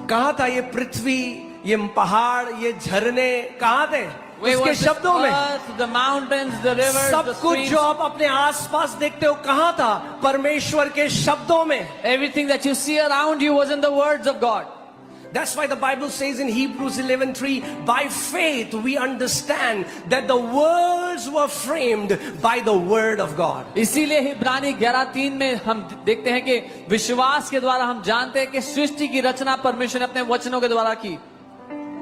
कहाँ था ये पृथ्वी, ये पहाड़, ये झरने कहाँ थे? उसके शब्दों में। the mountains, the rivers, सब the कुछ streams, जो आप अपने आसपास देखते हो कहाँ था? परमेश्वर के शब्दों में। everything that you see around you was in the words of God. That's why the Bible says in Hebrews 11:3, by faith we understand that the worlds were framed by the word of God. इसीलिए इब्रानी 11:3 में हम देखते हैं कि विश्वास के द्वारा हम जानते हैं कि सृष्टि की रचना परमेश्वर ने अपने वचनों के द्वारा की।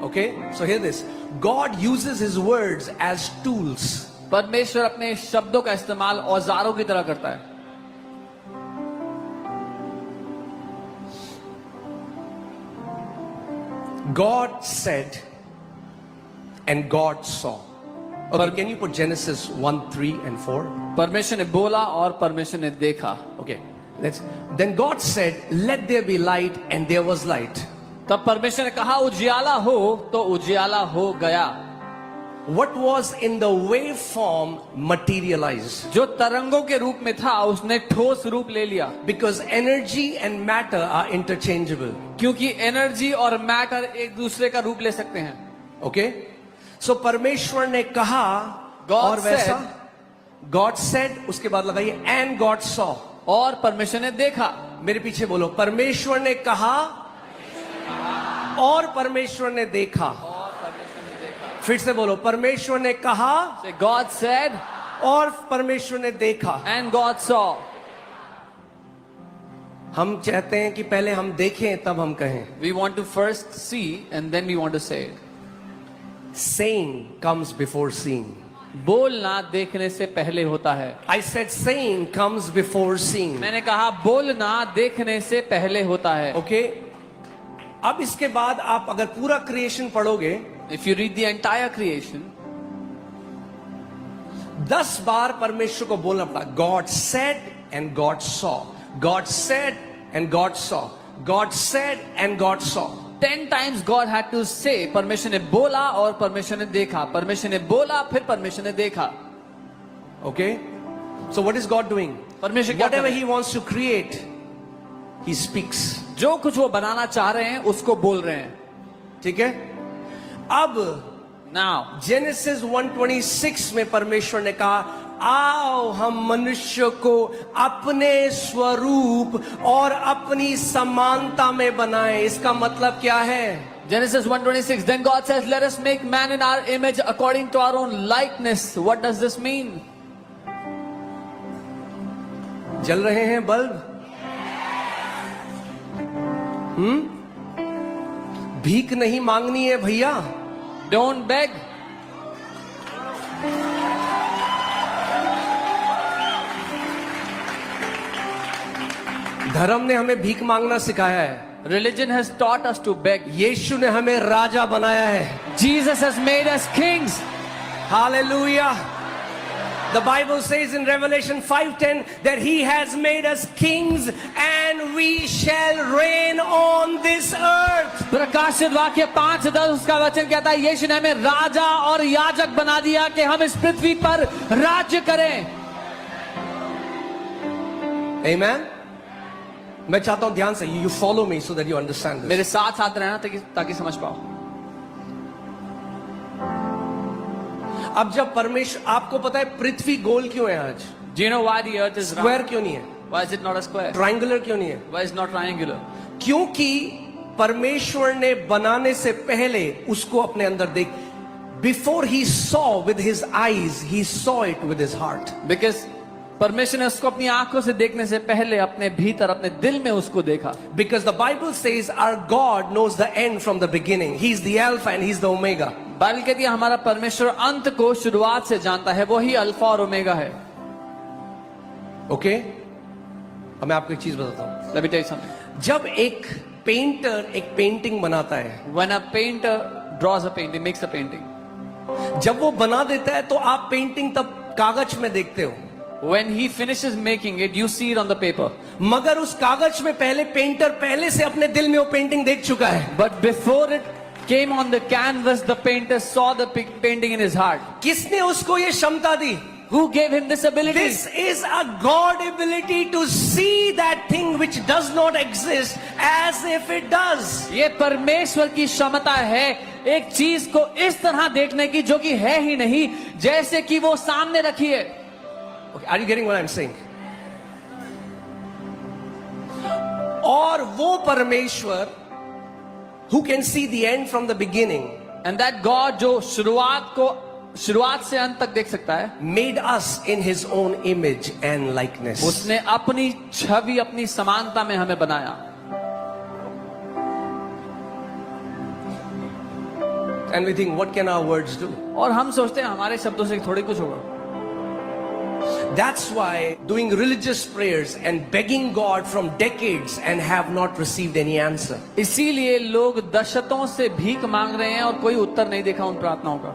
Okay, so hear this. God uses His words as tools. परमेश्वर अपने शब्दों का इस्तेमाल औजारों की तरह करता है। God said, and God saw. Okay, can you put Genesis 1:3 and 4? परमेश्वर ने बोला और परमेश्वर ने देखा। Okay, then God said, let there be light, and there was light. तब परमेश्वर ने कहा उजियाला हो, तो उजियाला हो गया। What was in the waveform materialized. जो तरंगों के रूप में था उसने ठोस रूप ले लिया। Because energy and matter are interchangeable. क्योंकि एनर्जी और मैटर एक दूसरे का रूप ले सकते हैं। Okay, so परमेश्वर ने कहा God और वैसा said, God said, उसके बाद लगाइए and God saw. और परमेश्वर ने देखा। मेरे पीछे बोलो, परमेश्वर ने कहा और परमेश्वर ने देखा। फिर से बोलो, परमेश्वर ने कहा Say, God said और परमेश्वर ने देखा। and God saw. हम चाहते हैं कि पहले हम देखें तब हम कहें। We want to first see and then we want to say it. Saying comes before seeing. बोलना देखने से पहले होता है। I said saying comes before seeing. मैंने कहा बोलना देखने से पहले होता है। Okay? अब इसके बाद आप अगर पूरा क्रिएशन पढ़ोगे, If you read the entire creation, 10 बार परमेश्वर को बोलना पड़ा। God said and God saw. God said and God saw. God said and God saw. 10 times God had to say, परमेश्वर ने बोला और परमेश्वर ने देखा, परमेश्वर ने बोला फिर परमेश्वर ने देखा। Okay? So what is God doing? परमेश्वर क्या कर Whatever रहे हैं? He wants to create, He speaks. जो कुछ वो बनाना चाह रहे हैं उसको बोल रहे हैं। ठीक है? अब Now, जेनेसिस 1:26 में परमेश्वर ने कहा, आओ हम मनुष्य को अपने स्वरूप और अपनी समानता में बनाएं। इसका मतलब क्या है? Genesis 1:26, then God says, let us make man in our image according to our own likeness. What does this mean? जल रहे हैं बल्ब? भीख नहीं मांगनी है भैया। Don't beg. धर्म ने हमें भीख मांगना सिखाया है। Religion has taught us to beg. यीशु ने हमें राजा बनाया है। Jesus has made us kings. Hallelujah. The Bible says in Revelation 5:10 that He has made us kings and we shall reign on this earth. प्रकाशित वाक्य 5:10 उसका वचन कहता है यीशु ने हमें राजा और याजक बना दिया कि हम इस पृथ्वी पर राज्य करें। Amen. मैं चाहता हूं ध्यान से you follow me so that you understand this. मेरे साथ साथ रहना ताकि समझ पाओ। अब जब परमेश्वर, आपको पता है पृथ्वी गोल क्यों है आज? Do you know why the earth is square round? क्यों नहीं है? Why is it not a square? Triangular क्यों नहीं है? Why is it not triangular? क्योंकि परमेश्वर ने बनाने से पहले उसको अपने अंदर देख, before he saw with his eyes, he saw it with his heart. Because परमेश्वर ने उसको अपनी आंखों से देखने से पहले अपने भीतर अपने दिल में उसको देखा। Because the Bible says our God knows the end from the beginning. He's the Alpha and He's the Omega. Bible कहती है हमारा परमेश्वर अंत को शुरुआत से जानता है, वो ही अल्फा और ओमेगा है। Okay? अब मैं आपको एक चीज बताता हूँ। Let me tell you something. जब एक पेंटर एक पेंटिंग बनाता है, When a painter draws a painting, makes a painting, जब वो बना देता है तो आप पेंटिंग तब कागज में देखते हो, when he finishes making it, you see it on the paper. मगर उस कागज में पहले पेंटर पहले से अपने दिल में वो पेंटिंग देख चुका है। But before it came on the canvas, the painter saw the painting in his heart. किसने उसको ये क्षमता दी? Who gave him this ability? This is a God ability to see that thing which does not exist as if it does. ये परमेश्वर की क्षमता है एक चीज को इस तरह देखने की जो कि है ही नहीं जैसे कि वो सामने रखी है. Okay, are you getting what I'm saying? और वो परमेश्वर who can see the end from the beginning And that God जो शुरुआत से अंत तक देख सकता है, made us in his own image and likeness. उसने अपनी छवि अपनी समानता में हमें बनाया. And we think, what can our words do? और हम सोचते हैं हमारे शब्दों से थोड़ी कुछ होगा. That's why doing religious prayers and begging God from decades and have not received any answer. इसीलिए लोग दशकों से भीख मांग रहे हैं और कोई उत्तर नहीं देखा उन प्रार्थनाओं का.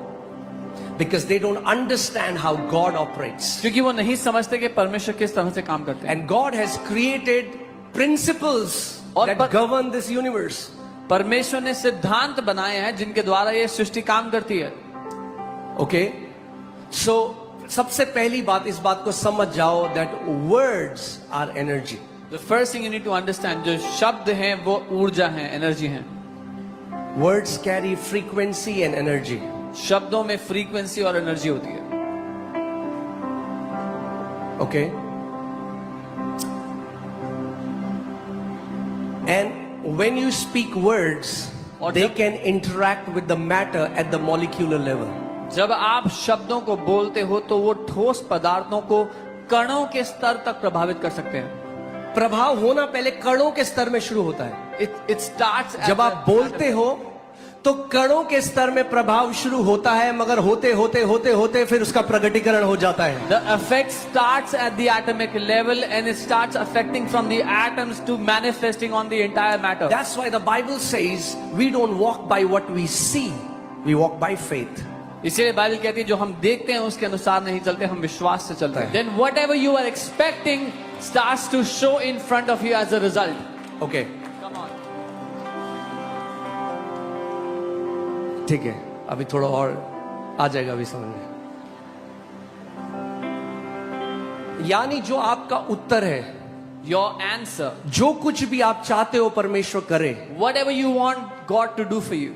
Because they don't understand how God operates. क्योंकि वो नहीं समझते कि परमेश्वर किस तरह से काम करते हैं. And God has created principles that govern this universe. परमेश्वर ने सिद्धांत बनाए हैं जिनके द्वारा ये सृष्टि काम करती है. Okay? So, सबसे पहली बात इस बात को समझ जाओ that words are energy. The first thing you need to understand, जो शब्द हैं वो ऊर्जा हैं, एनर्जी हैं. Words carry frequency and energy. शब्दों में फ्रीक्वेंसी और एनर्जी होती है. Okay? And when you speak words, और they जब- can interact with the matter at the molecular level. जब आप शब्दों को बोलते हो तो वो ठोस पदार्थों को कणों के स्तर तक प्रभावित कर सकते हैं. प्रभाव होना पहले कणों के स्तर में शुरू होता है. It starts at जब the आप बोलते हो तो कणों के स्तर में प्रभाव शुरू होता है, मगर होते होते होते होते फिर उसका प्रकटीकरण हो जाता है. The effect starts at the atomic level and it starts affecting from the atoms to manifesting on the entire matter. That's why the Bible says we don't walk by what we see, we walk by faith. इसीलिए Bible कहती है जो हम देखते हैं उसके अनुसार नहीं चलते, हम विश्वास से चलते हैं. Then whatever you are expecting starts to show in front of you as a result. Okay, Come on. ठीक है, अभी थोड़ा और आ जाएगा अभी समझ में. यानी जो आपका उत्तर है, Your answer, जो कुछ भी आप चाहते हो परमेश्वर करे, whatever you want God to do for you,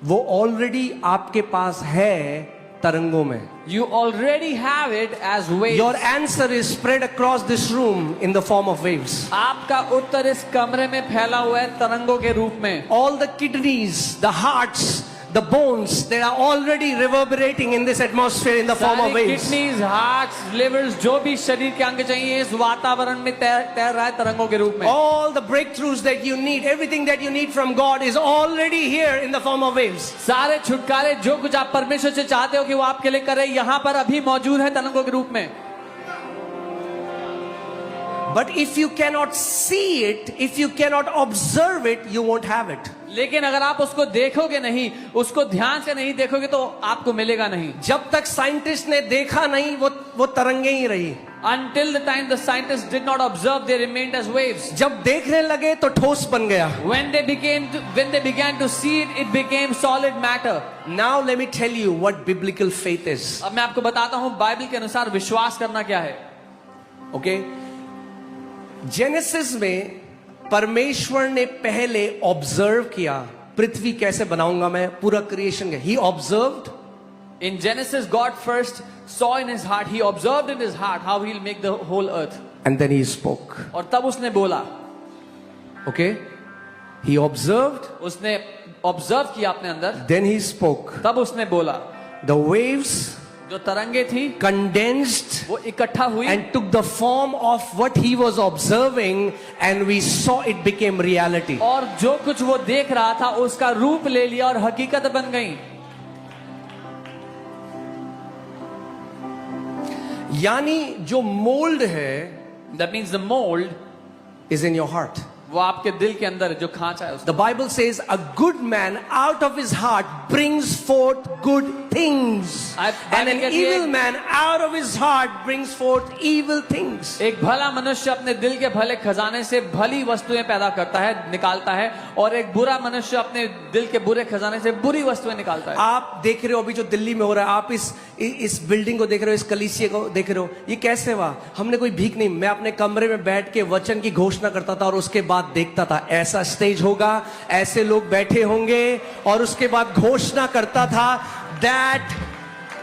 वो ऑलरेडी आपके पास है तरंगों में. you already have it as waves. Your answer is spread across this room in the form of waves. आपका उत्तर इस कमरे में फैला हुआ है तरंगों के रूप में. All the kidneys, the hearts, the bones, they are already reverberating in this atmosphere in the form of सारी waves. किडनीज, हार्ट्स, लिवर्स, जो भी शरीर के अंग चाहिए इस वातावरण में तैर रहा है तरंगों के रूप में. All the breakthroughs that you need, everything that you need from God is already here in the form of waves. सारे छुटकारे जो कुछ आप परमेश्वर से चाहते हो कि वो आपके लिए करे यहाँ पर अभी मौजूद है तरंगों के रूप में. But if you cannot see it, if you cannot observe it, you won't have it. लेकिन अगर आप उसको देखोगे नहीं, उसको ध्यान से नहीं देखोगे तो आपको मिलेगा नहीं. जब तक साइंटिस्ट ने देखा नहीं वो तरंगे ही रही. Until the time the scientists did not observe, they remained as waves. जब देखने लगे तो ठोस बन गया. When they began to see it, it became solid matter. Now let me tell you what biblical faith is. अब मैं आपको बताता हूँ बाइबल के अनुसार विश्वास करना क्या है. Okay? जेनेसिस में परमेश्वर ने पहले ऑब्जर्व किया, पृथ्वी कैसे बनाऊंगा मैं, पूरा क्रिएशन का. He observed. In Genesis, God first saw in his heart, he observed in his heart how he'll make the whole earth. And then he spoke. और तब उसने बोला. Okay? He observed. उसने ऑब्जर्व किया अपने अंदर. Then he spoke. तब उसने बोला. The waves जो तरंगे थी condensed वो इकट्ठा हुई and took the form of what he was observing, and we saw it became reality. और जो कुछ वो देख रहा था उसका रूप ले लिया और हकीकत बन गई. यानी जो मोल्ड है That means the mold is in your heart. वो आपके दिल के अंदर है, जो खांचा है उसका. The Bible says a good man out of his heart brings forth good things, and an evil man out of his heart brings forth evil things. एक भला मनुष्य अपने दिल के भले खजाने से भली वस्तुएं पैदा करता है, निकालता है, और एक बुरा मनुष्य अपने दिल के बुरे खजाने से बुरी वस्तुएं निकालता है. आप देख रहे हो अभी जो दिल्ली में हो रहा है, आप इस इस बिल्डिंग को देख रहे हो, इस कलीसिया को देख रहे हो, ये कैसे हुआ? हमने कोई भीख नहीं, मैं अपने कमरे में बैठ के वचन की घोषणा करता था और उसके बाद देखता था ऐसा स्टेज होगा, ऐसे लोग बैठे होंगे, और उसके बाद घोषणा करता था that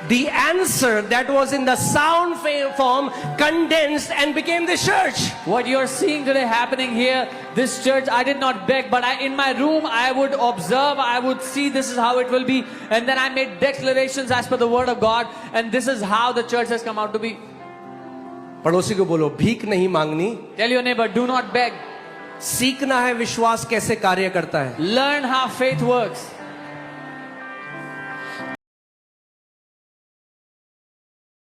the answer that was in the sound form condensed and became the church. What you're seeing today happening here, this church, I did not beg, but in my room, I would observe, I would see this is how it will be. And then I made declarations as per the word of God. And this is how the church has come out to be. पड़ोसी को बोलो, भीख नहीं मांगनी, Tell your neighbor, do not beg. सीखना है विश्वास कैसे कार्य करता है. Learn how faith works.